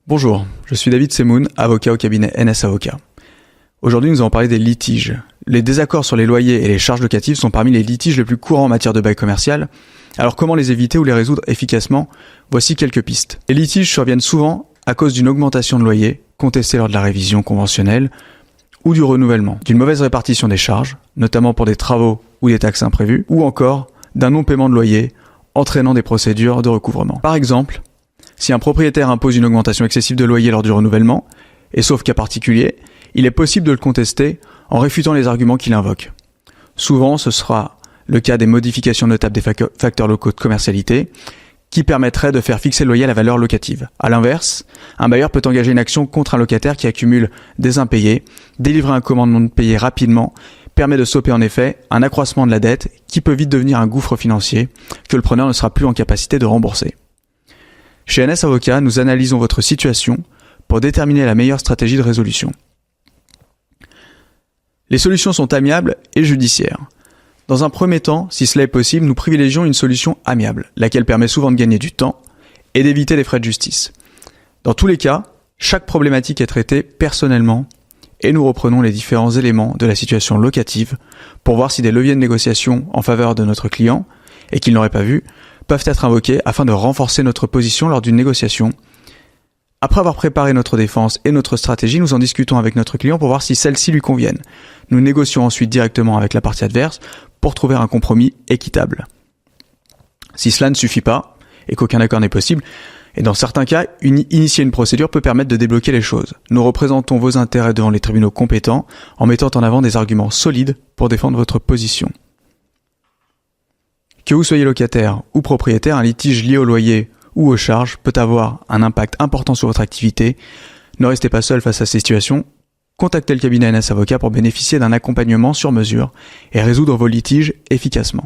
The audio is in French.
Bonjour, je suis David Semoun, avocat au cabinet NS Avocat. Aujourd'hui, nous allons parler des litiges. Les désaccords sur les loyers et les charges locatives sont parmi les litiges les plus courants en matière de bail commercial. Alors comment les éviter ou les résoudre efficacement? Voici quelques pistes. Les litiges surviennent souvent à cause d'une augmentation de loyer, contestée lors de la révision conventionnelle, ou du renouvellement, d'une mauvaise répartition des charges, notamment pour des travaux ou des taxes imprévues, ou encore d'un non-paiement de loyer, entraînant des procédures de recouvrement. Par exemple, si un propriétaire impose une augmentation excessive de loyer lors du renouvellement, et sauf cas particulier, il est possible de le contester en réfutant les arguments qu'il invoque. Souvent, ce sera le cas des modifications notables des facteurs locaux de commercialité qui permettraient de faire fixer le loyer à la valeur locative. A l'inverse, un bailleur peut engager une action contre un locataire qui accumule des impayés, délivrer un commandement de payer rapidement, permet de stopper en effet un accroissement de la dette qui peut vite devenir un gouffre financier que le preneur ne sera plus en capacité de rembourser. Chez NS Avocat, nous analysons votre situation pour déterminer la meilleure stratégie de résolution. Les solutions sont amiables et judiciaires. Dans un premier temps, si cela est possible, nous privilégions une solution amiable, laquelle permet souvent de gagner du temps et d'éviter les frais de justice. Dans tous les cas, chaque problématique est traitée personnellement et nous reprenons les différents éléments de la situation locative pour voir si des leviers de négociation en faveur de notre client, et qu'il n'aurait pas vu, peuvent être invoqués afin de renforcer notre position lors d'une négociation. Après avoir préparé notre défense et notre stratégie, nous en discutons avec notre client pour voir si celles-ci lui conviennent. Nous négocions ensuite directement avec la partie adverse pour trouver un compromis équitable. Si cela ne suffit pas, et qu'aucun accord n'est possible, et dans certains cas, initier une procédure peut permettre de débloquer les choses. Nous représentons vos intérêts devant les tribunaux compétents en mettant en avant des arguments solides pour défendre votre position. Que vous soyez locataire ou propriétaire, un litige lié au loyer ou aux charges peut avoir un impact important sur votre activité. Ne restez pas seul face à ces situations. Contactez le cabinet NS Avocat pour bénéficier d'un accompagnement sur mesure et résoudre vos litiges efficacement.